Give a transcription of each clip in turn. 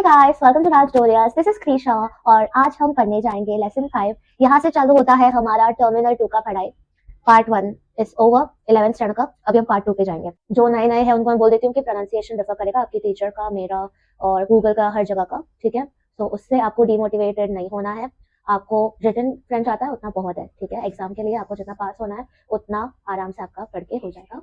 Guys, welcome to Raj Dorias. This is Krisha और आज हम पढ़ने जाएंगे लेसन 5। यहाँ से चालू होता है हमारा टर्मिनल 2 का पढ़ाई। Part 1 is over, 11th standard का। अभी हम पार्ट 2 पे जाएंगे। जो नए नए हैं उनको मैं बोल देती हूँ कि प्रोनाउंसिएशन डिफर करेगा आपकी टीचर का, मेरा और गूगल का, हर जगह का, ठीक है। तो उससे आपको डिमोटिवेटेड नहीं होना है। आपको रिटन फ्रेंच आता है उतना बहुत है, ठीक है। एग्जाम के लिए आपको जितना पास होना है उतना आराम से आपका पढ़ के हो जाएगा।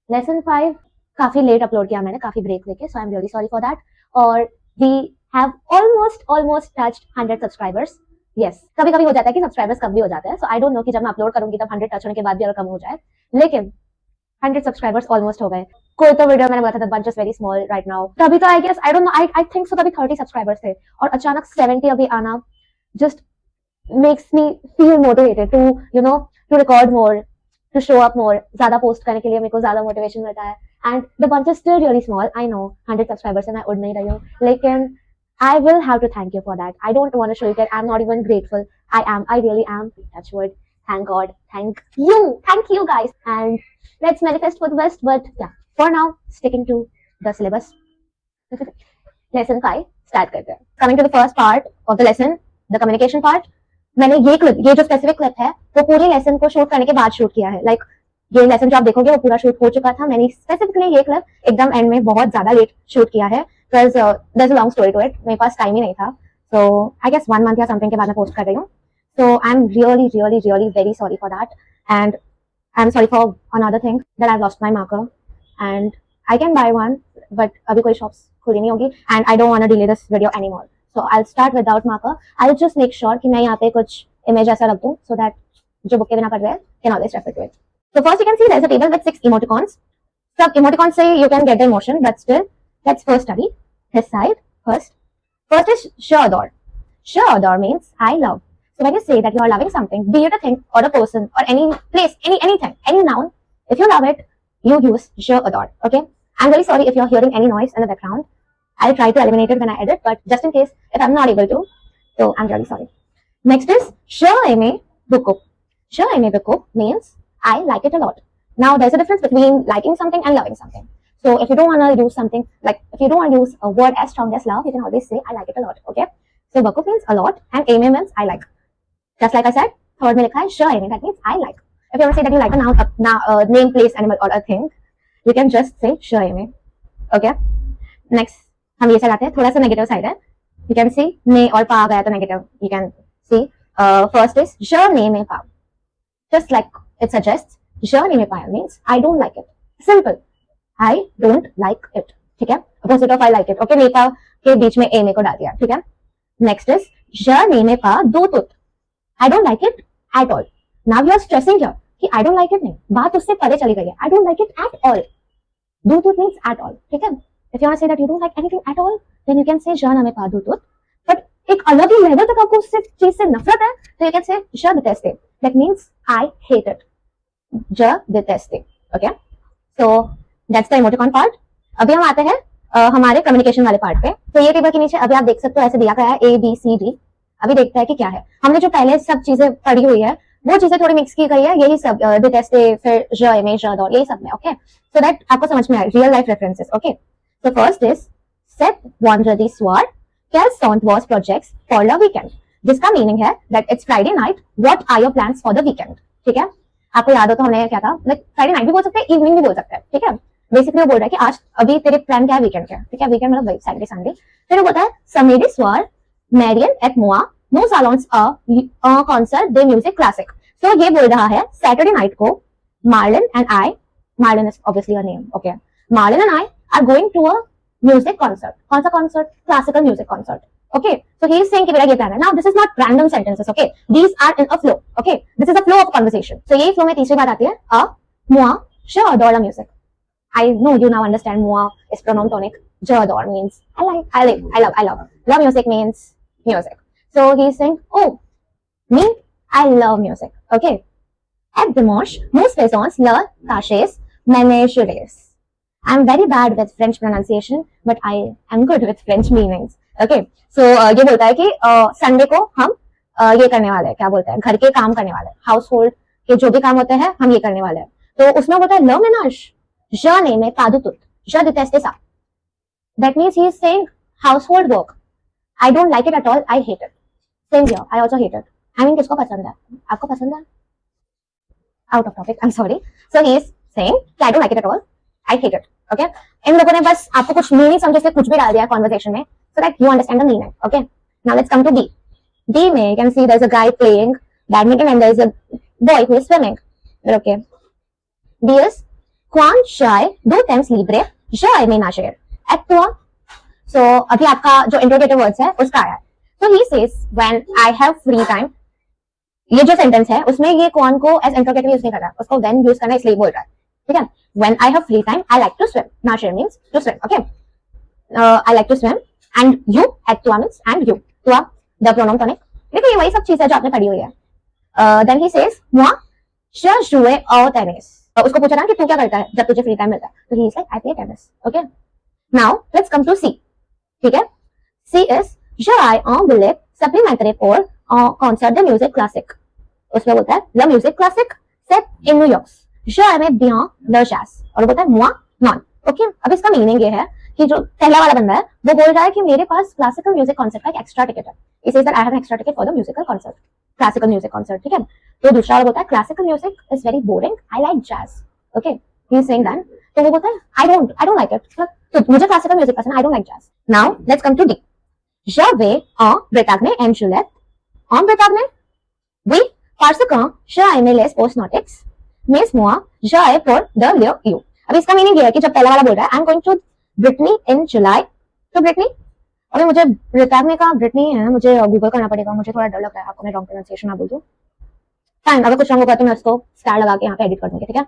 लेसन 5 काफी लेट अपलोड किया मैंने, काफी ब्रेक लेके, so I am really sorry for that. और we have almost touched 100 subscribers. Yes, कभी कभी हो जाता है कि सब्सक्राइबर्स कम भी हो जाते हैं, so I don't know कि जब मैं अपलोड करूंगी तब 100 टच होने के बाद भी अगर कम हो जाए, लेकिन 100 सब्सक्राइबर्स ऑलमोस्ट हो गए। कोई तो वीडियो मैंने बताया था, but just very small right now. तभी तो I guess, I don't know, I think so, तभी 30 सब्सक्राइबर्स थे और अचानक 70 अभी आना just makes me feel motivated to, you know, to record more, to show up more. ज्यादा पोस्ट करने के लिए मेरे को ज्यादा मोटिवेशन मिलता है। And the bunch is still really small. I know 100 subscribers and मैं उड़ नहीं रही हूँ, लेकिन I will have to thank you for that. I don't want to show you that I'm not even grateful. I really am. Touch wood. Thank God. Thank you guys. And let's manifest for the best. But yeah, for now, sticking to the syllabus. Lesson 5 start करते हैं. Coming to the first part of the lesson, the communication part. मैंने ये जो specific clip है वो पूरे lesson को shoot करने के बाद शूट किया है। लाइक ये लेसन जो आप देखोगे वो पूरा शूट हो चुका था। मैंने स्पेसिफिकली ये क्लिप एकदम एंड में बहुत ज्यादा लेट शूट किया है, because there is a long story to it. मेरे पास टाइम ही नहीं था, सो आई गेस 1 मंथ या समथिंग के बाद मैं पोस्ट कर रही हूँ। So I am really very sorry for that, and I am sorry for another thing that I lost my marker and I can buy one, but अभी कोई shops खुली नहीं होगी and I don't want to delay this video any more. So I will start without marker. I will just make sure कि मैं यहाँ पे कुछ इमेज ऐसा रख दूं सो दैट जो बुक के बिना पढ़ रहे हैं can always refer to it. So first you can see there's a table with 6 emoticons. Some emoticons say you can get the emotion, but still, let's first study his side first. First is sure adore. Sure adore means I love. So when you say that you are loving something, be it a thing or a person or any place, anything, any noun, if you love it, you use sure adore. Okay? I'm really sorry if you're hearing any noise in the background. I'll try to eliminate it when I edit, but just in case if I'm not able to, so I'm really sorry. Next is sure aime buko. Sure aime buko means I like it a lot. Now there's a difference between liking something and loving something. So if you don't want to use something, like if you don't want to use a word as strong as love, you can always say I like it a lot. Okay? So Baku means a lot and aime means I like. Just like I said, third mein likha hai sure aime, that means I like. If you want to say that you like a noun, name, place, animal or a thing, you can just say sure aime. Okay? Next हम ये चलाते हैं, थोड़ा सा negative side है। You can see ने और पा गया तो negative. You can see first is sure ne me pa. Just like it suggests, sure ne me pa means I don't like it. Simple. I don't like it. ठीक है? Opposite of I like it. Okay, ne pa के बीच में a me को डाल दिया। ठीक है? Next is sure ne me pa do tut. I don't like it at all. Now you are stressing here कि I don't like it नहीं, बात उससे परे चली गई है। I don't like it at all. Do tut means at all. ठीक है? If you want to say that you don't like anything at all, then you can say sure ne me pa do tut. But एक अलग ही level तक आपको उससे चीज से नफरत है, तो you can say sure deteste. That means I hate it. Je deteste. Okay? So that's the emoticon part. अभी हम आते हैं हमारे कम्युनिकेशन वाले पार्ट पे। तो ये टेबल के नीचे अभी आप देख सकते हो ऐसे दिया गया है A B C D। अभी देखते हैं कि क्या है। हमने जो पहले सब चीजें पढ़ी हुई है वो चीजें थोड़ी मिक्स की गई है, यही सब डिटेस्टे, फिर je aime, j'adore, यही सब में। ओके? सो दैट आपको समझ में आए, real life references. Okay? So first is Seth wandered swore Kelsont was projects for the weekend, जिसका मीनिंग है that it's Friday night, what are your plans for the weekend? ठीक है? आपको याद हो तो हमने क्या था, लाइक फ्राइडे नाइट भी बोल सकते हैं, इवनिंग भी बोल सकते हैं। ठीक है? बेसिकली वो बोल रहा है कि आज अभी तेरे प्लान क्या है वीकेंड का। ठीक है? वीकेंड मतलब सैटरडे संडे। फिर वो बोलता है Samedi soir Marian et moi nous allons a concert de musique classique. So ये बोल रहा है सैटरडे नाइट को Marlon and I, Marlon is obviously a name, okay, Marlon and I are going to a music concert. कौन सा concert? Classical music concert. Okay, so he is saying कि मेरा ये plan है। Now this is not random sentences, okay, these are in a flow. Okay, this is a flow of conversation. So यही flow में तीसरी बात आती है a moi je adore la music. I know you now understand moi is pronoun tonic, je adore means I love. La music means music. So he is saying, oh, me, I love music. Okay, at dimanche nous faisons le tâches ménagères. I'm very bad with French pronunciation, but I am good with French meanings. Okay, so ये बोलता है कि Sunday को हम ये करने वाले हैं, क्या बोलते हैं, घर के काम करने वाले हैं, हाउस होल्ड के जो भी काम होते हैं हम ये करने वाले हैं। तो उसमें बोलता है le ménage, je n'aime pas du tout, je déteste ça. That means he is saying household work, I don't like it at all, I hate it. Same here, I also hate it. I mean किसको पसंद है? आपको पसंद है? Out of topic, I am sorry. So he is saying कि I don't like it at all, I hate it. Okay, इन लोगों ने बस आपको कुछ मीनिंग समझे से कुछ भी डाल दिया कॉन्वर्सेशन में, so that you understand the meaning. Okay, now let's come to D. D में you can see there's a guy playing badminton and there's a boy who is swimming. Okay. D is Quan Shai do temps libre Shai में nasher at tua. So अभी आपका जो interrogative words है उसका आया है। So he says when I have free time, ये जो सेंटेंस है उसमें ये कौन को एज इंटरोगेटिव यूज नहीं कर रहा, उसको व्हेन यूज करना इसलिए बोल रहा है। ठीक है, when I have free time I like to swim, नाशिर means to swim. Okay, I like to swim and you एट टू मींस एंड यू टू द प्रोनाउन टॉनिक। देखो ये वही सब चीज है जो आपने पढ़ी हुई है। Then he says moi je joue au tennis, उसको पूछा था कि तू क्या करता है जब तुझे फ्री टाइम मिलता है, तो he is like I play tennis. Okay, now let's come to सी। ठीक है, C is je ai un billet supplémentaire pour un concert de musique classique, उसमें बोलता है ला music classic set in New York, je aime bien le jazz, और बोलता है moi non। Okay, अब इसका मीनिंग ये है कि जो पहला वाला बंदा है वो बोल रहा है कि मेरे पास क्लासिकल म्यूजिक कॉन्सर्ट का एक एक्स्ट्रा टिकट है, it says that I have an extra ticket for the musical concert, classical music concert. ठीक है, तो दूसरा वाला बोलता है classical music is very boring, I like jazz. Okay, he is saying that, तो वो बोलता है आई डोंट लाइक इट, तो मुझे क्लासिकल म्यूजिक पसंद है, I don't like jazz. Now let's come to D. je vais en Bretagne en Juliette, en Bretagne oui parce que je aime les sports nautiques mais moi j'ai pour de lieu। अब इसका meaning ये है कि जब पहला वाला बोल रहा है I am going to Brittany in July, तो ब्रिटनी, अभी मुझे ब्रिटानिया का ब्रिटनी है, मुझे गूगल करना पड़ेगा, मुझे थोड़ा डर लग रहा है आपको मैं रॉन्ग प्रोनाउंसिएशन ना बोल दूं। फाइन, अगर कुछ रॉन्ग होगा तो मैं उसको स्टार लगा के यहाँ पे एडिट कर दूंगी। ठीक है,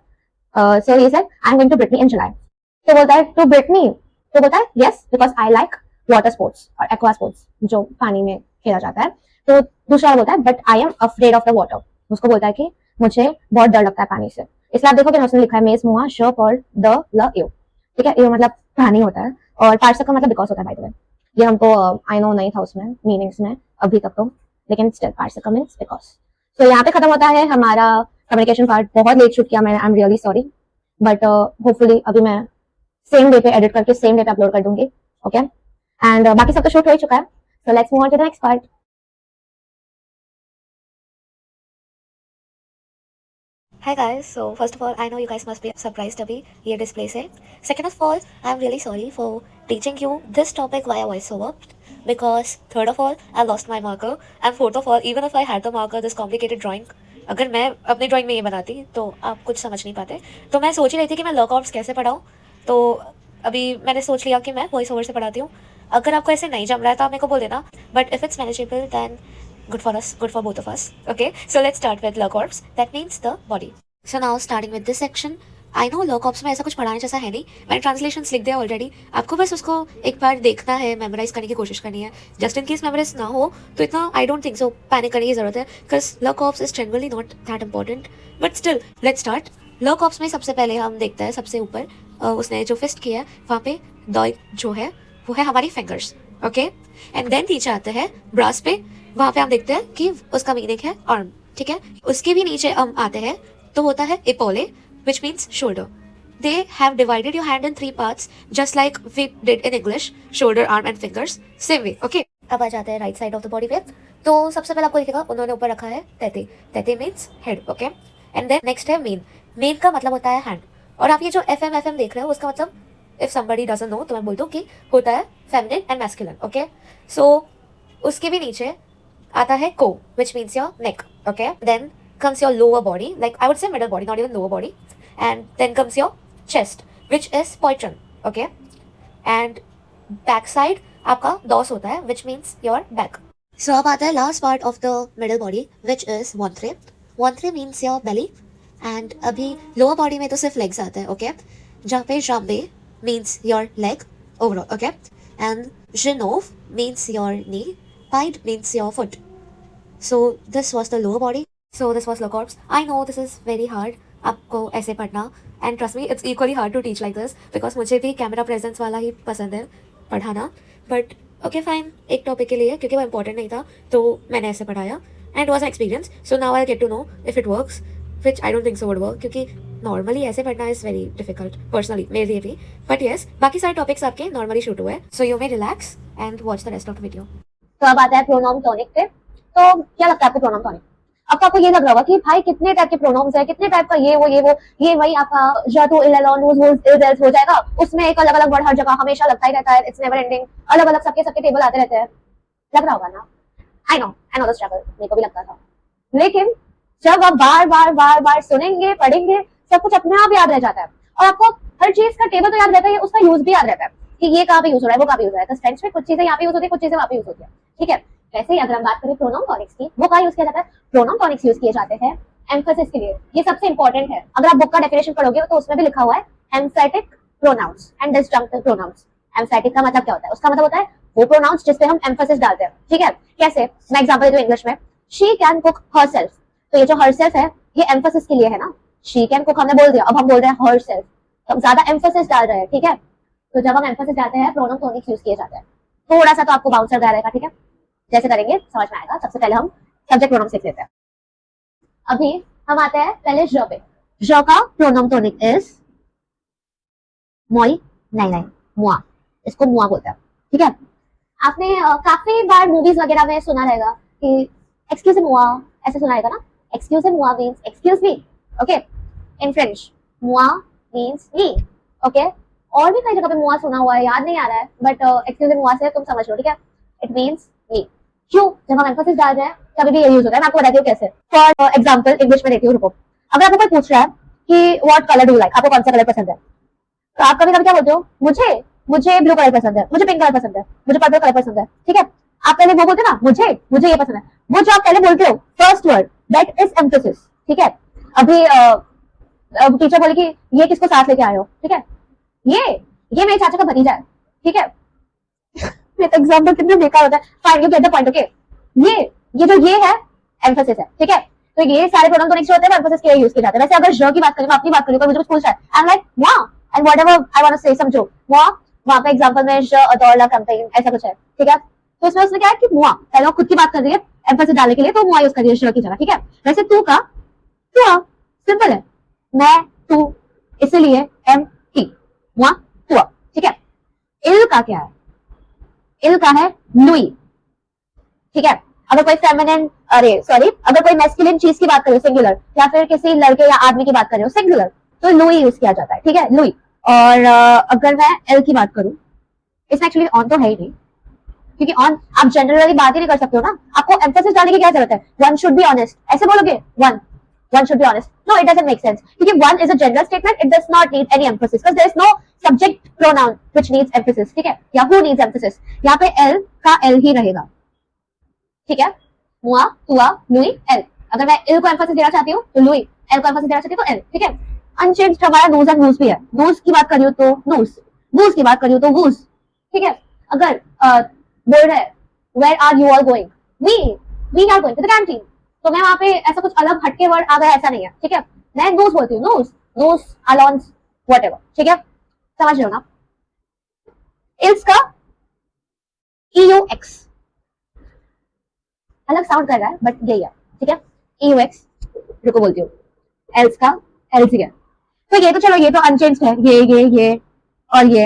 so he said I am going to Brittany in July, तो बोलता है टू ब्रिटनी, तो बोलता है yes because I like water sports और एक्वा स्पोर्ट्स जो पानी में खेला जाता है। तो दूसरा बोलता है but I am afraid of the water, उसको बोलता है कि मुझे बहुत डर लगता है पानी से, इसलिए आप देखोगे ना उसने लिखा है मेस मुआ शो और द ल यू। ठीक है, ये मतलब पानी होता है और पार्सक का मतलब बिकॉज होता है। बाय द वे ये हमको आई नो नहीं था उसमें मीनिंग्स में अभी तक तो, लेकिन स्टिल पार्सक मींस बिकॉज। तो यहाँ पे खत्म होता है हमारा कम्युनिकेशन पार्ट। बहुत लेट शूट किया मैंने, आई am really sorry, but hopefully अभी मैं सेम डे पे एडिट करके सेम डे पे अपलोड कर दूंगी। ओके, एंड बाकी सब तो शूट हो ही चुका है, so let's move on to the next part. Hi guys, so first of all, I know you guys must be surprised अभी ये display से. Second of all, I'm really sorry for teaching you this topic via voiceover because third of all, I lost my marker and fourth of all, even if I had the marker, this complicated drawing, अगर मैं अपनी drawing में ये बनाती तो आप कुछ समझ नहीं पाते। तो मैं सोच ही रही थी कि मैं लॉ कॉर्प्स कैसे पढ़ाऊँ, तो अभी मैंने सोच लिया कि मैं वॉइस ओवर से पढ़ाती हूँ। अगर आपको ऐसे नहीं जम रहा है तो आप मेरे को बोल देना, but if it's manageable then good for us, good for both of us. Okay, so let's start with law corps, that means the body. So now starting with this section, I know law corps में ऐसा कुछ पढ़ाने जैसा है नहीं, मैंने translations लिख दिया ऑलरेडी, आपको बस उसको एक बार देखना है, मेमोराइज करने की कोशिश करनी है। जस्ट इन केस मेमोराइज ना हो तो इतना I don't think so panic करने की जरूरत है, because law corps is generally not that important, but still let's start. Law corps में सबसे पहले हम देखते हैं सबसे ऊपर उसने जो फिस्ट किया है वहाँ पे द जो है वो है हमारी फिंगर्स। ओके, एंड देन नीचे आते हैं ब्रास पे, वहाँ पे हम देखते हैं कि उसका मीनिंग है आर्म। ठीक है, उसके भी नीचे हम आते हैं तो होता है इपोले which means shoulder. They have divided your hand in 3 parts just like we did in English, shoulder arm and fingers, same way. Okay, अब आ जाते हैं right side of the body पे, तो सबसे पहले आपको दिखेगा उन्होंने ऊपर रखा है तेते, तेते means head. Okay, and then next है मेन, मेन का मतलब होता है हैंड, और आप ये जो एफ एम देख रहे हो उसका मतलब इफ समबडी डजंट नो तो मैं बोल दूँ कि होता है फेमिनिन एंड मैस्कुलिन। ओके, सो उसके भी नीचे आता है को which means your neck. Okay, then comes your lower body, like I would say middle body, not even lower body, and then comes your chest which is poitron. Okay, and back side आपका dos होता है which means your back. So अब आता है last part of the middle body which is ventre. Ventre means your belly, and अभी lower body में तो सिर्फ legs आता है। Okay, जहाँ पे jambe means your leg overall. Okay, and genou means your knee, pied means your foot. So this was the lower body. So this was law corps. I know this is very hard आपको ऐसे पढ़ना, and trust me it's equally hard to teach like this because मुझे भी camera presence वाला ही पसंद है पढ़ाना, but okay fine, एक टॉपिक के लिए क्योंकि वो इम्पोर्टेंट नहीं था तो मैंने ऐसे पढ़ाया and it was an experience. So now I'll get to know if it works, which I don't think so would work क्योंकि नॉर्मली ऐसे पढ़ना इज वेरी डिफिकल्ट पर्सनली मेरे लिए भी, बट येस बाकी सारे टॉपिक्स आपके नॉर्मली शूट हुए, so you may relax and watch the rest of the video. तो अब आता है प्रोनाउन टॉनिक पे। तो क्या लगता है आपको प्रोनाउन टॉनिक? अब तो आपको ये लग रहा होगा कि भाई कितने टाइप के प्रोनाउंस है, कितने टाइप का ये वो ये वही आपका ज टू इल एल ऑन वुज इज एल्स हो जाएगा। उसमें एक अलग अलग वर्ड हर जगह हमेशा लगता ही रहता है, इट्स नेवर एंडिंग, अलग अलग सबके सबके टेबल आते रहते हैं। लग रहा होगा ना? आई नो द स्ट्रगल, मेरे को भी लगता था। लेकिन जब आप बार बार सुनेंगे पढ़ेंगे, सब कुछ अपने आप याद रह जाता है और आपको हर चीज का टेबल तो याद रहता है, उसका यूज भी याद रहता है कि ये कहाँ पे यूज हो रहा है, वो कहाँ पे यूज हो रहा है। तो फ्रेंच में कुछ चीजें यहाँ पे यूज होती है, कुछ चीजें वहाँ पे यूज होती है, ठीक है। वैसे ही अगर हम बात करें प्रोनाउन टॉनिक्स की, वो कहाँ यूज किया जाता है? प्रोनाउन टॉनिक्स यूज किए जाते हैं एम्फेसिस के लिए। ये सबसे इंपॉर्टेंट है। अगर आप बुक का डेफिनेशन पढ़ोगे तो उसमें भी लिखा हुआ है emphatic pronouns and disjunctive pronouns. Emphatic का मतलब क्या होता है? उसका मतलब होता है वो प्रोनाउंस जिसपे हम एम्फेसिस डालते हैं, ठीक है। कैसे? मैं एग्जांपल दूं इंग्लिश में, शी कैन कुक हरसेल्फ। तो ये जो हरसेल्फ है ये एम्फेसिस के लिए है ना। शी कैन कुक हमने बोल दिया, अब हम बोल रहे हैं हरसेल्फ, तो हम ज्यादा एम्फेसिस डाल रहे हैं, ठीक है। तो जब हम एम्फेसिस डालते हैं प्रोनाउन टॉनिक्स यूज किए जाते हैं। थोड़ा सा तो आपको बाउंसर रहा रहेगा, ठीक है। जैसे करेंगे समझ में आएगा। सबसे पहले हम सब्जेक्ट प्रोनाउन सीख लेते हैं। अभी हम आते हैं पहले ज पे। ज का प्रोनाउन टॉनिक इज मोई, नहीं मुआ, इसको मुआ बोलते हैं, ठीक है। आपने काफी बार मूवीज वगैरह में सुना रहेगा कि एक्सक्यूज मुआ, ऐसे सुना रहेगा ना। एक्सक्यूज मुआ means excuse me, okay. In French मुआ मींस मी, ओके। और भी कई जगह पे मुआ सुना हुआ है, याद नहीं आ रहा है, बट एक्सक्यूज मुआ से तुम समझ लो, ठीक है। इट मींस मी। क्यों? जब हम एम्फेसिस डाल रहे हैं तभी भी ये यूज होता है। मैं आपको बताती हूँ कैसे। फॉर एग्जांपल इंग्लिश में देती हूँ, रुको। अगर आपको कोई पूछ रहा है कि what colour do you like, आपको कौन सा कलर पसंद है, तो आप कभी कभी क्या बोलते हो? मुझे ब्लू कलर पसंद है, मुझे पिंक कलर पसंद है, मुझे पर्पल कलर पसंद है, ठीक है। आप पहले वो बोलते हो ना, मुझे ये पसंद है। वो जो आप पहले बोलते हो first word, that is emphasis, ठीक है। अभी टीचर बोले कि ये किसको साथ लेके आए हो, ठीक है। ये मेरे चाचा का भतीजा है, ठीक है। ये तो एग्जांपल कितने बेकार होता है। Fine, you get the point, okay. ये जो ये है एम्फेसिस है, ठीक है। तो ये सारे प्रोनाउन टॉनिक्स होते हैं एम्फेसिस के लिए यूज किए जाते हैं। वैसे अगर ज की बात करें, मैं अपनी बात करूं, मुझे कुछ पूछ रहा है, आई एम लाइक वाह and whatever I want to say, समझो वाह। वहां पे एग्जांपल में ज अदौला कैंपेन ऐसा कुछ है, ठीक है। तो इसमें उसने क्या है कि मुआ, पहले वो खुद की बात कर रही है एम्फेसिस डालने के लिए, तो मुआ यूज कर रही है ज की जगह, ठीक है। वैसे तू का तुआ, सिंपल है, मैं तू, इसलिए एम टी, मुआ तुआ, ठीक है। इल का क्या है? इल का है लुई, ठीक है। अगर कोई फेमिनिन, अगर कोई मैस्कुलिन चीज की बात करें सिंगुलर, या फिर किसी लड़के या आदमी की बात कर रहे हो सिंगुलर, तो लुई यूज किया जाता है, ठीक है, लुई। और अगर मैं एल की बात करूं, इसमें एक्चुअली ऑन तो है ही नहीं, क्योंकि ऑन आप जनरली बात ही नहीं कर सकते हो ना। आपको एम्फेसिस डालने की क्या जरूरत है? वन शुड बी ऑनेस्ट, ऐसे बोलोगे one should be honest, no it doesn't make sense, क्योंकि one is a general statement, it does not need any emphasis because there is no subject pronoun which needs emphasis, ठीक है, या who needs emphasis. यहाँ पे L का L ही रहेगा, ठीक है। मुआ तुआ लुई एल। अगर मैं एल को एम्फेसिस देना चाहती हूँ तो लुई, एल को एम्फेसिस देना चाहती हूँ तो एल, ठीक है। अनचेंज्ड हमारा नोज एंड वूज भी है। नोज की बात करी हो तो नोज, वूज की बात करी हो तो वूज, ठीक है। अगर बोल रहे where are you all going, we are going to the canteen, तो मैं वहां पे ऐसा कुछ अलग हटके वर्ड आ गया ऐसा नहीं है, ठीक है। मैं नोज बोलती हूँ, नोज अलोन्स व्हाटएवर, ठीक है। समझ रहे हो ना? इल्स का ईयूएक्स अलग साउंड कर रहा है बट यही है, ठीक है। ईयूएक्स, रुको बोलती हूँ। एल्स का एल्स ही है। तो ये तो चलो, ये तो अनचेंज्ड है, ये और ये,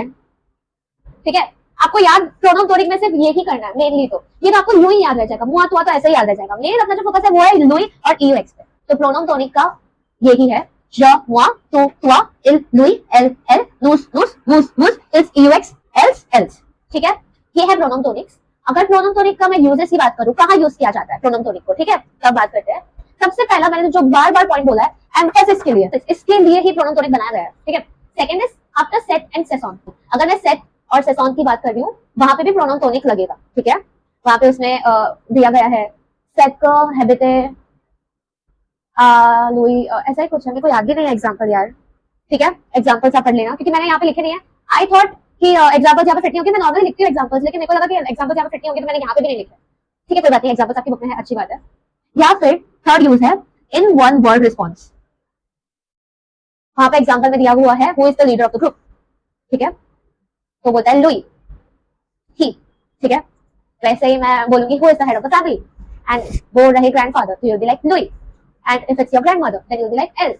ठीक है। आपको याद प्रोनाउन टॉनिक में सिर्फ ये ही करना है मेनली, तो ये तो आपको लुई याद रह जाएगा, मुआ तुआ तो ऐसे ही याद रह जाएगा। मेन अपना जो फोकस है वो है लुई और ईयूएक्स पे। तो प्रोनाउन टॉनिक का यही है, ज मुआ तु तुआ इल लुई एल एल नूस नूस वूस वूस इल्स ईयूएक्स एल्स एल्स, ठीक है। ये है प्रोनाउन टॉनिक्स। अगर प्रोनाउन टॉनिक का मैं यूजेस की बात करूं, कहाँ यूज किया जाता है प्रोनाउन टॉनिक को, ठीक है, तब बात करते हैं। सबसे पहला मैंने जो बार बार पॉइंट बोला है एम्फेसिस के लिए, तो इसके लिए ही प्रोनाउन टॉनिक बनाया गया है, ठीक है। सेकंड इज आफ्टर सेट एंड सेसॉन। अगर मैं सेट और सेसॉन की बात कर रही हूँ, वहां पे भी प्रोनाउन टॉनिक लगेगा, ठीक है। वहां पे उसमें दिया गया है सेट हैबिटे लुई, ऐसा ही कुछ है, मेरे को याद भी नहीं है एग्जांपल यार, ठीक है। एग्जांपल्स आप पढ़ लेना, क्योंकि मैंने यहाँ पे लिखे नहीं है। आई थॉट कि एग्जांपल्स यहाँ पे फिट नहीं होंगे, मैं नॉर्मली लिखती हूँ एग्जांपल्स, लेकिन मेरे को लगा कि एग्जांपल्स यहाँ पे फिट नहीं होंगे, तो मैंने यहाँ पे भी नहीं लिखे, ठीक है। कोई बात नहीं, एग्जांपल्स आपकी बुक में है, अच्छी बात है। या फिर थर्ड यूज है इन वन वर्ड रिस्पॉन्स। वहां पे एग्जांपल में दिया हुआ है who is the leader of the group, ठीक है, तो बोलता है लुई ही, ठीक है। वैसे ही मैं बोलूंगी who is the head of the family, and बोल रहे ग्रैंडफादर, तो यू बी लाइक लुई, and if it's your grandmother then you be like एल।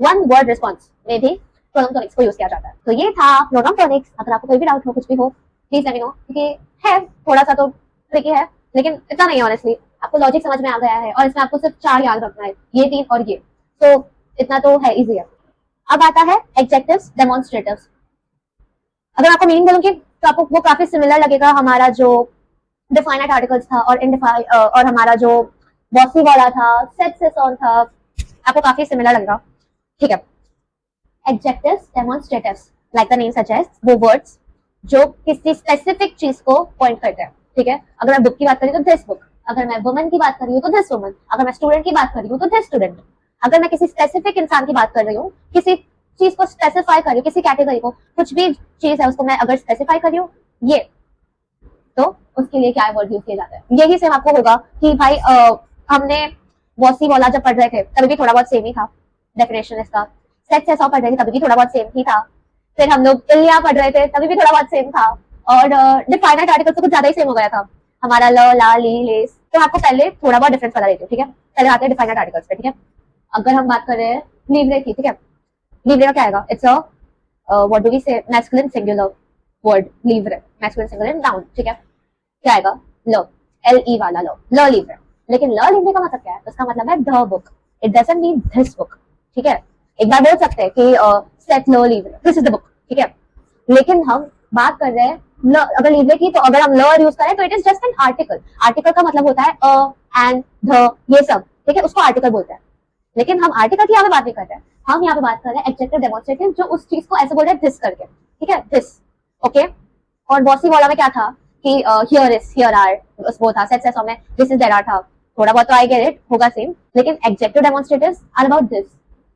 वन वर्ड रिस्पॉन्स में भी प्रोनाउन टॉनिक्स को यूज किया जाता है। तो ये था प्रोनाउन टॉनिक्स। अगर आपको कोई भी डाउट हो, कुछ भी हो, प्लीज लेट मी नो, क्योंकि है थोड़ा सा तो ट्रिकी है, लेकिन इतना नहीं है ऑनेस्टली, आपको लॉजिक समझ में आ गया है और इसमें आपको सिर्फ 4 याद रखना है, ये 3 और ये, तो इतना तो है, इजी है। अब आता है एडजेक्टिव्स, डेमोन्स्ट्रेटिव्स। अगर आपको मीनिंग बोलूंगी तो आपको वो काफी सिमिलर लगेगा हमारा जो डिफाइनाइट आर्टिकल्स था और हमारा जो बॉसी वाला था, सेट सेस ऑन था, आपको काफी सिमिलर लगेगा, ठीक है। Adjectives, demonstratives, like the name suggest, वो वर्ड्स जो किसी स्पेसिफिक चीज को पॉइंट करते हैं, ठीक है। अगर मैं बुक की बात करी तो दिस बुक, अगर मैं वुमन की बात कर रही हूँ तो दिस वुमन, अगर मैं स्टूडेंट की बात कर रही हूँ तो दिस स्टूडेंट, अगर मैं किसी स्पेसिफिक इंसान की बात कर रही हूँ, किसी चीज को स्पेसिफाई कर रही हूँ, किसी कैटेगरी को, कुछ भी चीज है उसको मैं अगर स्पेसिफाई कर रही हूँ, ये, तो उसके लिए क्या वर्ड यूज किया जाता है। यही सेम आपको होगा कि भाई हमने वॉसी वाला जब पढ़ रहे थे तभी भी थोड़ा बहुत सेम ही था डेफिनेशन इसका, सेट सेस ऑफ पढ़ रहे थे तभी भी थोड़ा बहुत सेम ही था, फिर हम लोग इलिया पढ़ रहे थे तभी भी थोड़ा बहुत सेम था, और डिफाइनाइट आर्टिकल तो कुछ ज्यादा ही सेम हो गया था हमारा, ल ला ली लेस। तो आपको पहले थोड़ा बहुत डिफरेंस बता देती हूँ, ठीक है। पहले आते हैं डिफाइनाइट आर्टिकल्स पे, ठीक है। अगर हम बात कर रहे हैं लीवरे की, ठीक है, लीवरे का क्या आएगा, it's a what do we say, masculine singular word, लीवरे, मैस्कुलिन सिंगुलर नाउन, ठीक है। क्या आएगा, लो, एल ई वाला लो, ल लीवरे। लेकिन ल लीवरे का मतलब क्या है, उसका मतलब है the book, it doesn't mean this book, ठीक है। एक बार बोल सकते हैं कि सेट लो लीवरे, दिस इज द बुक, ठीक है। लेकिन हम बात कर रहे हैं ल, अगर लीवरे की, तो अगर हम ल यूज करें तो it is just an article, article का मतलब होता है अ एंड ध, ये सब, ठीक है, उसको आर्टिकल बोलते हैं। लेकिन हम आर्टिकल की यहाँ पे बात नहीं कर रहे हैं, हम यहाँ पे बात कर रहे हैं एडजेक्टिव डेमोन्स्ट्रेटिव, जो उस चीज को ऐसे बोल रहे हैं दिस करके, ठीक है, दिस, ओके। और बॉसी वाला में क्या था कि हियर इज, हियर आर, वो था सेट सेस में दिस इज देयर आर था, थोड़ा बहुत तो आई गेट इट होगा सेम, लेकिन एडजेक्टिव डेमोन्स्ट्रेटिव्स आर अबाउट दिस,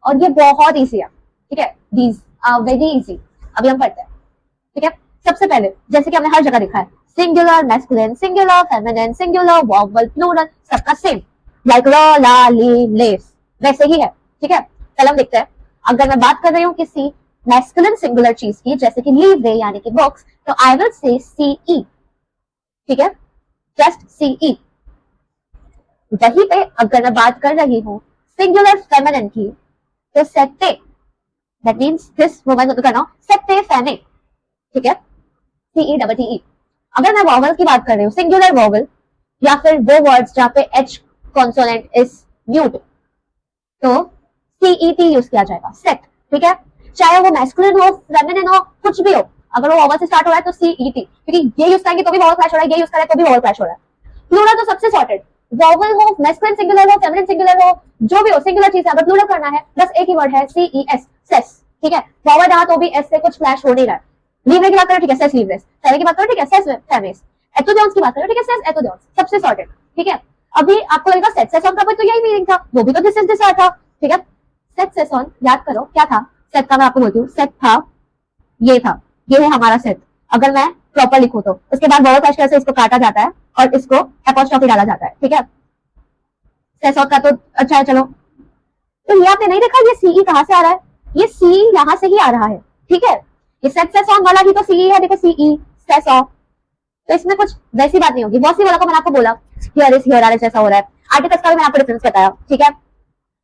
और ये बहुत इजी है, ठीक है, दीज आर वेरी इजी। अभी हम पढ़ते हैं, ठीक है। सबसे पहले जैसे कि हमने हर जगह देखा है, singular masculine, singular feminine, singular vowel, plural, सबका सेम, लाइक ला ला ली लेस, वैसे ही है, ठीक है। चलो हम देखते हैं, अगर मैं बात कर रही हूँ किसी मैस्कुलिन सिंगुलर चीज की, जैसे कि लीवरे यानी कि बुक्स, तो आई विल से सी ई, ठीक है, जस्ट सी ई। वहीं पे अगर मैं बात कर रही हूँ सिंगुलर फेमिनिन की, तो सेटे, दैट मीन्स दिस वुमन कर रहा हूँ, सेटे फेमे, ठीक है, सी ई डबल टी ई। अगर मैं वॉवल की बात कर रही हूँ, सिंगुलर वॉवल, या फिर वो वर्ड्स जहाँ पे एच कॉन्सोनेंट इज म्यूट, तो सीईटी यूज किया जाएगा, सेट, ठीक है। चाहे वो मैस्कुलिन हो, फेमिनिन हो, कुछ भी हो, अगर वो वॉवल से स्टार्ट हो रहा है तो सीईटी, क्योंकि ये यूज करेंगे तो भी वॉवल क्लैश हो रहा है, ये यूज करें तो भी वॉवल क्लैश हो रहा है। प्लूरल तो सबसे सॉर्टेड, वॉवल हो, मैस्कुलिन सिंगुलर हो, फेमिनिन सिंगुलर हो, जो भी हो, सिंगुलर चीज है, अगर प्लूरल करना है बस एक ही वर्ड है, सीईएस, सेस, ठीक है। वॉवल रहा तो भी एस से कुछ क्लैश हो नहीं रहा है। लीवरे की बात करो, ठीक है, सेस लीवरेस, फेमे की बात करो, ठीक है, सेस फेमेस, एथोडॉन्स की बात करो, ठीक है, सेस एथोडॉन्स, सबसे सॉर्टेड, ठीक है। अभी आपको लगेगा सेट सेस ऑन का तो यही मीनिंग था, वो भी तो दिस इज दिस था, ठीक है। सेट सेस ऑन याद करो क्या था, सेट का मैं आपको बोलती हूँ, सेट था, ये था, ये है हमारा सेट। अगर मैं प्रॉपर लिखूं तो उसके बाद वॉवल क्लैश से इसको काटा जाता है और इसको एपोस्ट्रोफी डाला जाता है, ठीक है। सेस ऑन का तो अच्छा है, चलो। तो ये आपने नहीं देखा ये सीई कहाँ से आ रहा है, ये सीई यहाँ से ही आ रहा है, ठीक है। ये सेट सेस ऑन वाला ही तो सीई है, देखो सीई सेस ऑन, तो इसमें कुछ वैसी बात नहीं होगी। बॉसी वाला को मैंने आपको बोला here is, here are is, ऐसा हो रहा है। आर्टिकल्स का भी मैंने आपको डिफरेंस बताया, ठीक है,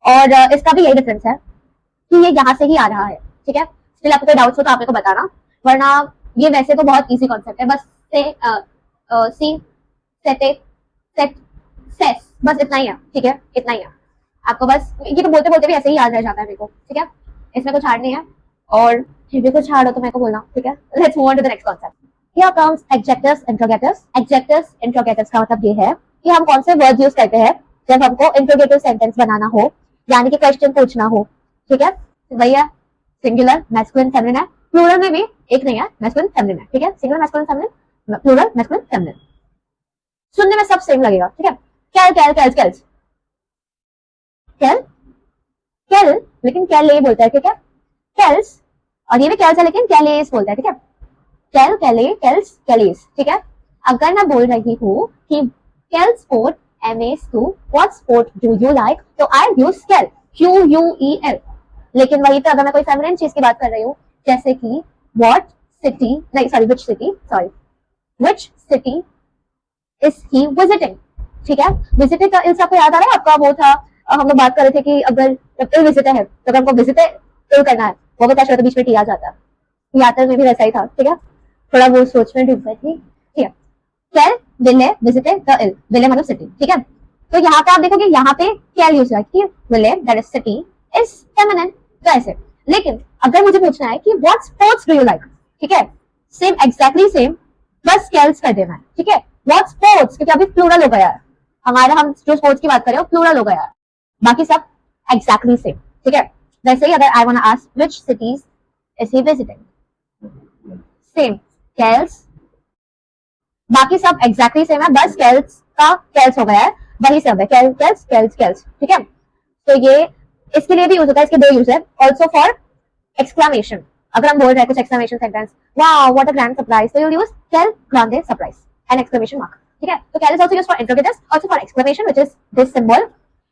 और इसका भी यही डिफरेंस है कि ये यहाँ से ही आ रहा है, ठीक है। स्टिल आपको कोई डाउट्स हो तो आप मेरे को बताना, वरना ये वैसे तो बहुत इजी कॉन्सेप्ट है, बस से सी सेटे सेट सेस, बस इतना ही है, ठीक है, इतना ही है। आपको बस ये तो बोलते बोलते भी ऐसे ही याद रह जाता है मेरे को, ठीक है, इसमें कुछ हार्ड नहीं है, और फिर भी कुछ हार्ड हो तो मेरे को बोलना, ठीक है। Let's move on to the next concept. Here comes adjectives, interrogatives. Adjectives, interrogatives का मतलब ये है कि हम कौन से वर्ड यूज करते हैं जब हमको इंट्रोगेटिव सेंटेंस बनाना हो, यानी कि क्वेश्चन पूछना हो, ठीक है। वही है, सिंगुलर मैस्कुलिन फेमिनिन है, प्लूरल में भी एक नहीं है, मैस्कुलिन फेमिनिन है, ठीक है, singular masculine feminine, plural masculine feminine, सुनने में सब सेम लगेगा, ठीक है। कैल कैल कैल्स कैल्स, कैल कैल, लेकिन कैले बोलता है, ठीक है, कैल्स, और ये भी कैल्स है लेकिन कैलेस बोलता है, ठीक है, कैल कैले कैल्स कैलेस, ठीक है। अगर मैं बोल रही हूँ कि कैल स्पोर्ट एमएस टू, what sport do you like, तो आई यूज कैल, QUEL। लेकिन वही तो अगर मैं कोई फेमिनिन चीज की बात कर रही हूँ, जैसे कि व्हाट सिटी, नहीं sorry which city, sorry which city is he visiting, ठीक है। विजिटिंग का इल्स आपको याद आ रहा है, आपका वो था, हम लोग बात कर रहे थे कि अगर इल विजिटर है तो अगर हमको विजिट इल करना है, वो क्या तो बीच में टी आ जाता है, यात्रा में भी वैसा ही था, ठीक है। थोड़ा वो सोच में डूब गई थी, ठीक है। कैल विले विजिटेड द इल, विले मतलब सिटी, ठीक है। तो यहाँ पे आप देखोगे यहाँ पे कैल यूज हुआ कि विले that is city is feminine, तो ऐसे। लेकिन अगर मुझे पूछना है कि what sports do you like, ठीक है, सेम एग्जैक्टली सेम, बस कैल्स कर देना है, ठीक है। व्हाट स्पोर्ट्स, क्योंकि अभी प्लूरल हो गया है हमारा, हम जो स्पोर्ट्स की बात कर रहे हो प्लूरल हो गया है, बाकी सब एग्जैक्टली सेम, ठीक है। वैसे ही अगर I want to ask which cities is he visiting, same कैल्स, बाकी सब एग्जैक्टली सेम है, बस कैल्स का कैल्स हो गया है, वही सब है, कैल कैल्स कैल्स कैल्स, ठीक है। तो ये इसके लिए भी यूज होता है, इसके दो यूज है, ऑल्सो फॉर एक्सक्लामेशन। अगर हम बोल रहे हैं कुछ exclamation sentence, wow what a grand surprise, तो यू यूज कैल ग्रांडे सरप्राइज एंड एक्सक्लेमेशन मार्क, ठीक है। तो कैल is also used for interrogatives, also for exclamation which is this symbol,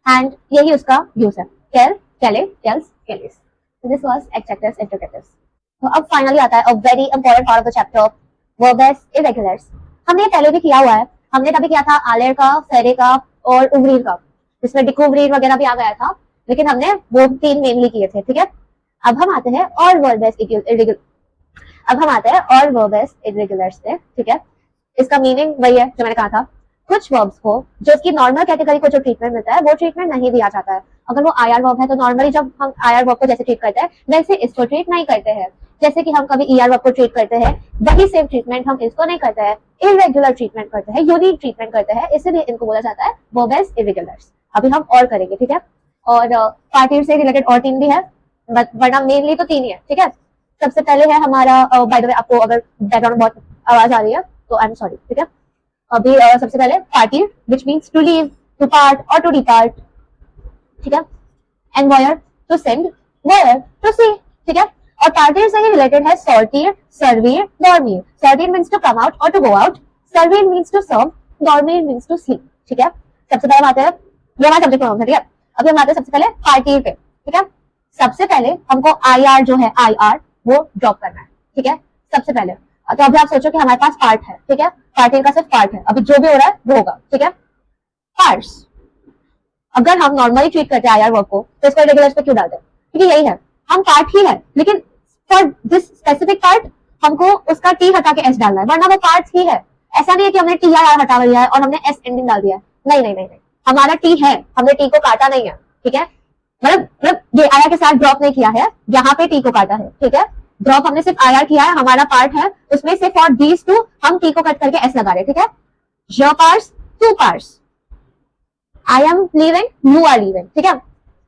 and यही उसका यूज है, कैल कैले कैल्स कैलेस। This was adjectives interrogatives. तो अब फाइनली आता है a very important part of the chapter, verbs irregulars. हमने ये पहले भी किया हुआ है, हमने तभी किया था आलेर का, फेरे का और उवरीर का, जिसमें डिकोवरीर वगैरह भी आ गया था, लेकिन हमने वो तीन मेनली किए थे, ठीक है। अब हम आते हैं और वर्बस इरेगुलर, अब हम आते हैं और वर्बस इरेगुलर्स पे, ठीक है। इसका मीनिंग वही है जो मैंने कहा था, कुछ वर्ब्स को जो उसकी नॉर्मल कैटेगरी को जो ट्रीटमेंट मिलता है वो ट्रीटमेंट नहीं दिया जाता है। अगर वो आईआर वर्ब है तो नॉर्मली जब हम आईआर वर्ब को जैसे ट्रीट करते हैं वैसे इसको ट्रीट नहीं करते हैं, जैसे कि हम कभी ईआर वर्ब को ट्रीट करते हैं वही सेम ट्रीटमेंट हम इसको नहीं करते हैं, इरेगुलर ट्रीटमेंट करते हैं, यूनिक ट्रीटमेंट करते हैं, इसलिए इनको बोला जाता है वर्बस इरेगुलर्स। अभी हम और करेंगे, ठीक है। और पार्टियर से रिलेटेड और तीन भी है, वरना मेनली तो तीन ही है, ठीक है। सबसे पहले है हमारा, बाय द वे आपको अगर बैकग्राउंड में बहुत आवाज आ रही है तो आई एम सॉरी, ठीक है। अभी सबसे पहले पार्टी which means to leave, to part और टू डिपार्ट, ठीक है। एंड वायर टू सेंड, वायर टू सी, ठीक है। और पार्टी से ही रिलेटेड है सॉर्टियर, सर्वियर, डॉर्मियर। सॉर्टियर मीन्स टू कम आउट और टू गो आउट, सर्वियर मीन्स टू सर्व, डॉर्मियर मीन्स टू स्लीप, ठीक है। सबसे पहले आते हैं, ये हमारा सब्जेक्ट प्रोनाउन है, ठीक है। अभी हम आते हैं सबसे पहले पार्टी पे, ठीक है। सबसे पहले हमको आई आर जो है आई आर वो ड्रॉप करना है, ठीक है, सबसे पहले। तो अभी आप सोचो कि हमारे पास पार्ट है, ठीक है, पार्टियर का सिर्फ पार्ट है, अभी जो भी हो रहा है वो होगा, ठीक है। पार्ट्स, अगर हम नॉर्मली ट्रीट करते हैं आईआर वर्ब को तो इसको इरेगुलर्स पे क्यों डालते हैं, क्योंकि यही है, हम पार्ट ही है, लेकिन फॉर दिस स्पेसिफिक पार्ट हमको उसका टी हटा के एस डालना है, वरना वो पार्ट ही है। ऐसा नहीं है कि हमने टी आई आर हटा दिया है और हमने एस एंडिंग डाल दिया है, नहीं नहीं नहीं नहीं, हमारा टी है, हमने टी को काटा नहीं है, ठीक है। मतलब ये आई आर के साथ ड्रॉप नहीं किया है, यहाँ पे टी को काटा है, ठीक है। ड्रॉप हमने सिर्फ आई आर किया है, हमारा पार्ट है उसमें से फॉर दीज टू हम टी को कट करके एस लगा रहे हैं, ठीक है। Your parts, two parts, I am leaving, you are leaving, ठीक है।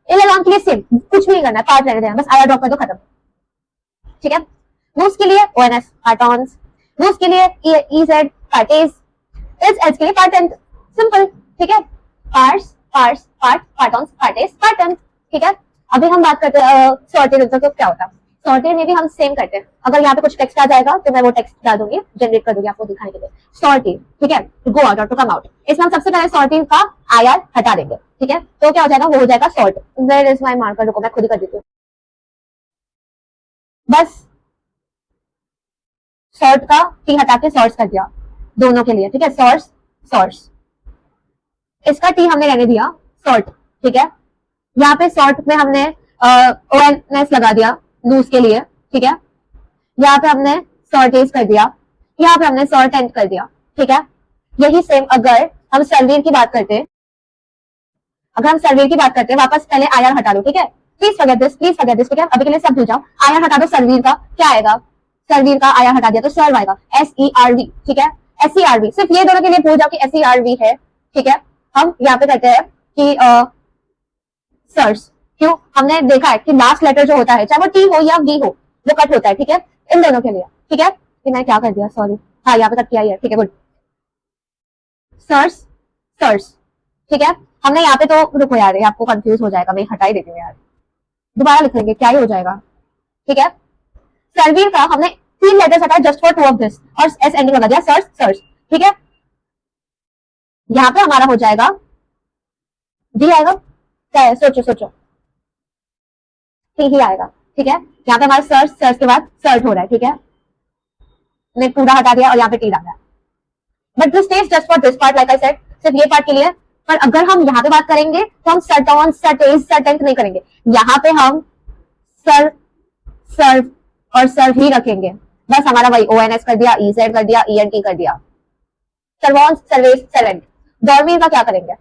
इन लगाम के लिए सेम, कुछ भी नहीं करना है, पार्ट रहने देना, बस आई आर ड्रॉप कर दो, खत्म, ठीक है। मूव्स के लिए ओ एन एस, पार्टॉन्स, मूव्स के लिए ई जेड, पार्टेज, इज एज के लिए पार्टेंट, सिंपल, ठीक है। पार्ट्स, पार्ट्स, पार्ट, पार्टॉन्स, पार्टेज, पार्टेंट, ठीक है। अभी हम बात करते हैं सॉर्टेड, तो क्या होता है सॉर्टेड में भी हम सेम करते हैं। अगर यहाँ पे कुछ टेक्स्ट आ जाएगा तो मैं वो टेक्स्ट डाल दूंगी, जनरेट कर दूंगी आपको दिखाने के लिए। सॉर्टेड, ठीक है, टू गो आउट और टू कम आउट, इसमें हम सबसे पहले सॉर्टेड का आई आर हटा देंगे, ठीक है। तो क्या हो जाएगा, वो हो जाएगा sort. Where is my marker, रुको मैं खुद ही कर देती हूँ, बस सॉर्ट का टी हटा के सॉर्ट्स कर दिया दोनों के लिए, ठीक है। सॉर्ट्स, सॉर्ट्स, इसका टी हमने रहने दिया सॉर्ट, ठीक है। यहाँ पे सॉर्ट में हमने ओ एन एस लगा दिया लूज के लिए, ठीक है। यहाँ पे हमने सॉर्टेज कर दिया, यहाँ पे हमने सॉर्ट एंड कर दिया, ठीक है। यही सेम अगर हम सर्वियर की बात करते हैं, अगर हम सर्वियर की बात करते हैं, वापस पहले आई आर हटा दो, ठीक है। Please forget this, please forget this, ठीक है। अभी के लिए सब भूल जाओ, आई आर हटा दो, सर्वियर का क्या आएगा, सर्वियर का आई आर हटा दिया तो सर्व आएगा, एस ई आर वी, ठीक है। एस सी आर वी, सिर्फ ये दोनों के लिए भूल जाओ कि एस सी आर वी है, ठीक है। हम यहाँ पे कहते हैं कि सर्स, क्यों, हमने देखा है कि लास्ट लेटर जो होता है चाहे वो टी हो या वी हो वो कट होता है, ठीक है, इन दोनों के लिए, ठीक है। कि मैं क्या कर दिया, सॉरी, हाँ यहाँ पे कट किया ही है, ठीक है, गुड। सर्स, सर्स, ठीक है। हमने यहाँ पे तो, रुको यार ये आपको कंफ्यूज हो जाएगा, मैं हटा ही देती हूँ यार, दोबारा लिख लेंगे क्या ही हो जाएगा, ठीक है। सर्वियर का हमने तीन लेटर्स हटाए just for two of this और एस एंडिंग लगा दिया, सर्च सर्च, ठीक है। यहाँ पे हमारा हो जाएगा डी आएगा, क्या है, सोचो सोचो, टी ही आएगा, ठीक है। यहाँ पे हमारा सर्च, सर्च के बाद सर्च हो रहा है, ठीक है, ने पूरा हटा दिया और यहाँ पे टी डाला, but this stage just for this part, like I said, सिर्फ ये पार्ट के लिए। पर अगर हम यहाँ पे बात करेंगे तो हम सर्ट ऑन, सर्टेज, सर्टेंट नहीं करेंगे, यहाँ पे हम सर, सर्व और सर्व ही रखेंगे, बस हमारा वही ओ एन एस कर दिया, ई जेड कर दिया, ई एन टी कर दिया, सर्वॉन्स, सर्वेस, सर्वेंट। डॉर्मिन का क्या करेंगे?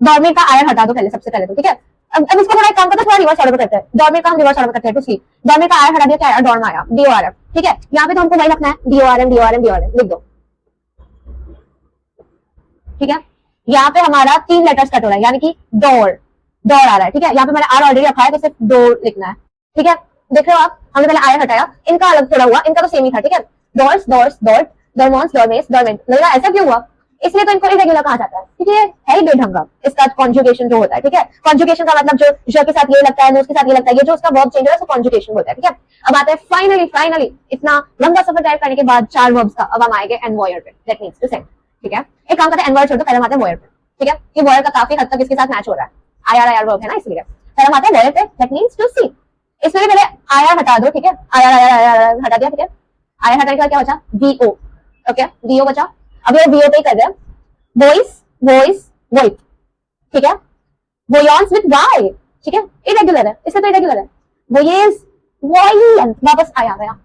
डॉर्मिन का आयर हटा दो पहले, सबसे पहले तो, ठीक है। अब इसको थोड़ा एक काम करते हैं, थोड़ा रिवर्स ऑर्डर में करते हैं। डॉर्मिन का हम रिवर्स ऑर्डर में करते हैं टू सी। डॉर्मिन का आयर हटा दिया, क्या आया? डॉर्म आया, DORM, ठीक है। यहाँ पे तो हमको वही रखना है, DORM DORM DORM लिख दो, ठीक है। यहाँ पे हमारा 3 लेटर्स कट हो रहा है, यानी कि डोर, डोर आ रहा है, ठीक है। यहाँ पे मैंने आर ऑलरेडी रखा है, तो सिर्फ डोर लिखना है, ठीक है। देख रहे हो आप, हमने पहले आयर हटाया, इनका अलग थोड़ा हुआ, इनका तो सेम ही था, ठीक है। डोर्स, डोर्स, डॉट, डोरमॉन्स, डोरमेस, डोरमेंट। लग रहा है ऐसा क्यों हुआ? इसलिए तो इनको इरेगुलर कहा जाता है, क्योंकि ये है ही बेढंग का, इसका कॉन्जुगेशन जो होता है, ठीक है। कॉन्जुगेशन का मतलब जो ज के साथ ये लगता है, नूस के साथ ये लगता है, ये जो उसका वर्ब चेंज है उसको कॉन्जुगेशन बोलते हैं, ठीक है। अब आते हैं फाइनली, फाइनली इतना लंबा सफर तय करने के बाद 4 वर्ब्स का, अब हम आएंगे एनवॉयर पे, दैट मींस टू सेंड, ठीक है। एक काम करते हैं, एनवॉयर छोड़ दो, पहले हम आते हैं वॉयर पे, ठीक है। ये वॉयर का काफी हद तक इसके साथ मैच हो रहा है, आईआर आईआर वर्ब है ना, इसलिए पहले हम आते हैं वॉयर पे, दैट मींस टू सी। इसमें भी पहले आईआर हटा दो, ठीक है। आईआर आईआर आईआर हटा दिया, ठीक है। आईआर हटाने के बाद क्या बचा? वीओ, ओके, वीओ बचा। अब ये वीओ पे ही कर दे, वॉइस, वॉइस, वॉइस, ठीक है। वोयॉन्स विद वाई, ठीक है, इरेगुलर है, इससे तो इरेगुलर है। वोयेस, वॉयन, वापस आया गया,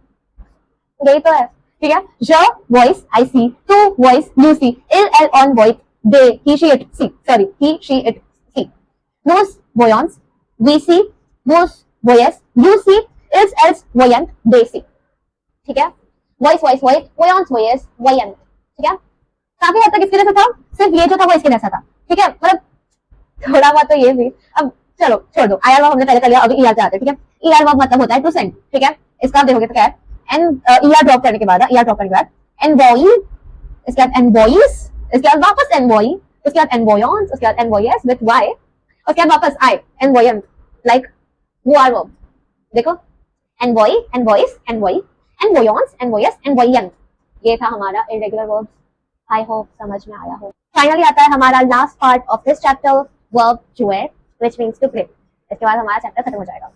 यही तो है, ठीक है। ज वॉइस आई सी, टू वॉइस यू सी, इल एल ऑन वॉइस, they he she it see, sorry he she it see. नोस वोयॉन्स, वी सी, वोस वोयस, यू सी, इल्स एल्स वोयंट, दे सी, ठीक है। वॉइस वॉइस वॉइस, वोयॉन्स वोयस, वोयंट, ठीक है। काफी हद तक इसके जैसा था, सिर्फ ये जो था वो इसके जैसा था, ठीक है। मतलब थोड़ा बहुत तो ये भी। अब चलो छोड़ दो, आईआर वर्ब हमने पहले कर लिया, अभी ईआर पे आते हैं, ठीक है। ईआर वर्ब मतलब होता है टू सेंड, ठीक है। इसका आप देखोगे तो क्या है, एन ईआर ड्रॉप करने के बाद, ईआर ड्रॉप करने के बाद एनवॉई, इसके बाद एनवॉइस, इसके बाद वापस एनवॉई, उसके बाद एनवॉयंस, उसके बाद एनवॉयस विद वाई, उसके बाद वापस आई, एनवॉयंट, लाइक वो आर वर्ब, देखो, एनवॉई, एनवॉइस, एनवॉई, एनवॉयंस, एनवॉयस, एनवॉयंट। ये था हमारा इरेगुलर वर्ब्स। आई होप समझ में आया हो। फाइनली आता है हमारा last part of this chapter, verb जुएर, व्हिच मींस टू प्ले। इसके बाद हमारा चैप्टर खत्म हो जाएगा।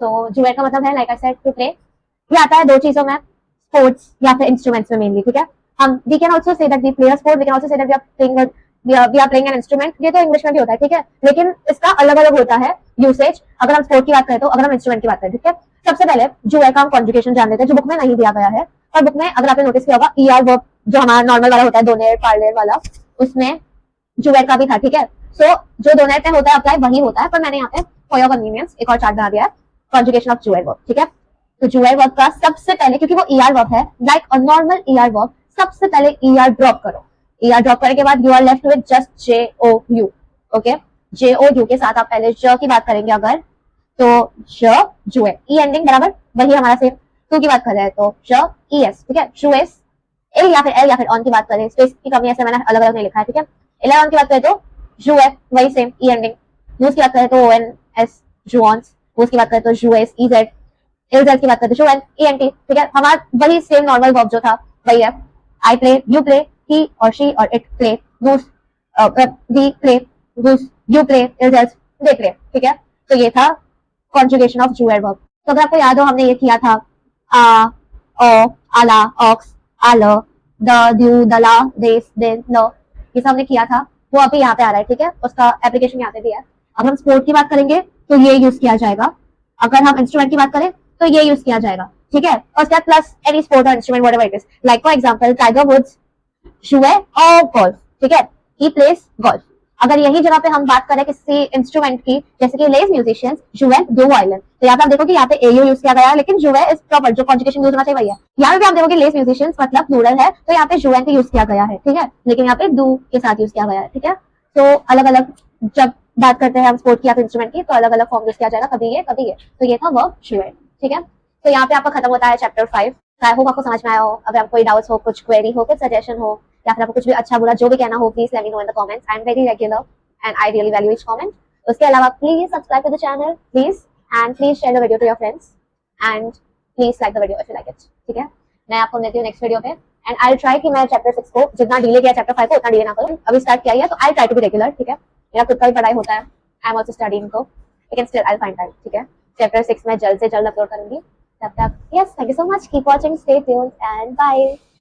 तो जुएर का मतलब है, like I said, to play. ये आता है दो चीजों में, स्पोर्ट्स या फिर इंस्ट्रूमेंट्स में मेनली, ठीक है। हम we can also say that we play a sport, we can also say that we are playing an instrument. ये तो इंग्लिश में भी होता है, ठीक है, लेकिन इसका अलग अलग होता है यूसेज। अगर हम स्पोर्ट की बात करें तो, अगर हम इंस्ट्रूमेंट की बात करें, ठीक है। सबसे पहले जुएर का हम कॉन्जुगेशन जान लेते हैं, जो बुक में नहीं दिया गया है। और बुक में अगर आपने नोटिस किया होगा, ईआर वर्ब जो हमारा नॉर्मल वाला होता है, डोनेट पार्लेट वाला, उसमें जुएर का भी था, ठीक है। सो जो डोनेट में होता है अप्लाई वही होता है, पर मैंने यहाँ पे फॉर योर कन्वीनियंस एक और चार्ट बना दिया है, कॉन्जुगेशन ऑफ जुएर वर्ब, ठीक है। तो जुएर वर्ब का सबसे पहले, क्योंकि वो ईआर वर्ब है, like a normal ER verb, सबसे पहले ईआर ड्रॉप करो। ईआर ड्रॉप करने के बाद you are left with just JOU, okay. JOU के साथ आप पहले ज की बात करेंगे अगर, तो ज जुए, ई एंडिंग बराबर वही हमारा सेम। टू की बात कर रहे हैं तो ज ES, ठीक है। जुएस, एल या फिर एल या फिर ऑन की बात करें, स्पेस की कमी ऐसे मैंने अलग अलग नहीं लिखा है, ठीक है। एल ऑन की बात करें तो जुए, वही सेम, ई एंडिंग। यूज की बात करें तो ONS, जुऑन्स। यूज की बात करें तो जुएस, EZ। एल की बात करें तो जुएन, ENT, ठीक है। हमारा वही सेम नॉर्मल वर्ब जो था वही है। I play, you play, he और शी और इट प्ले, यूज वी प्ले, यूज यू प्ले, इल्स दे प्ले, ठीक है। तो ये था कॉन्जुगेशन ऑफ जुएर वर्ब। तो अगर आपको याद हो, हमने ये किया था आ, ओ, आला, ऑक्स, आल, द, द्यू, दला, देस, दिन, ल, ये सब हमने किया था, वो अभी यहाँ पे आ रहा है, ठीक है। उसका एप्लीकेशन यहाँ पे भी है। अब हम स्पोर्ट की बात करेंगे तो ये यूज किया जाएगा, अगर हम इंस्ट्रूमेंट की बात करें तो ये यूज किया जाएगा, ठीक है। और उसके बाद प्लस एनी स्पोर्ट और instrument whatever it is, like for example Tiger Woods जुए और गोल्फ, ठीक है। He plays golf. अगर यही जगह पे हम बात करें किसी इंस्ट्रूमेंट की, जैसे कि लेज म्यूजिशियंस जुए दो वायलिन, तो यहाँ पे आप देखो कि यहाँ पे एयू यूज किया गया है, लेकिन जुए इज प्रॉपर, जो कॉन्जुगेशन यूज होना चाहिए वही है। यहाँ पे आप देखोगे लेज म्यूजिशियंस मतलब प्लूरल है, तो यहाँ पे जुएन यूज किया गया है, ठीक है, लेकिन यहाँ पे डू के साथ यूज किया गया है, ठीक है। तो अलग अलग जब बात करते हैं हम स्पोर्ट की या फिर इंस्ट्रूमेंट की, तो अलग अलग फॉर्म यूज किया जाएगा, कभी ये कभी ये। तो ये था वर्ब जुए, ठीक है। तो यहाँ पे आपका खत्म होता है चैप्टर 5। आई होप आपको समझ में आया हो। अगर आपको कोई डाउट्स हो, कुछ क्वेरी हो, कुछ सजेशन हो, या फिर आपको कुछ भी अच्छा बुरा जो भी कहना हो, please let me know in the comments. I am very regular and I really value each comment. उसके अलावा please subscribe to the channel please, and please share the video to your friends, and please like the video if you like it, ठीक है। मैं आपको मिलती हूँ next video पे, and I try कि मैं चैप्टर 6 को जितना डिले किया चैप्टर 5 को उतना डिले ना करूँ। अभी स्टार्ट किया है तो I try to be regular, ठीक है। मेरा खुद का भी पढ़ाई होता है, आई एम ऑल्सो स्टडीइंग, तो लेकिन स्टिल आई फाइंड टाइम, ठीक है। चैप्टर 6 में जल्द से जल्द अपलोड करूंगी। तब तक, yes, thank you so much, keep watching, stay tuned and bye.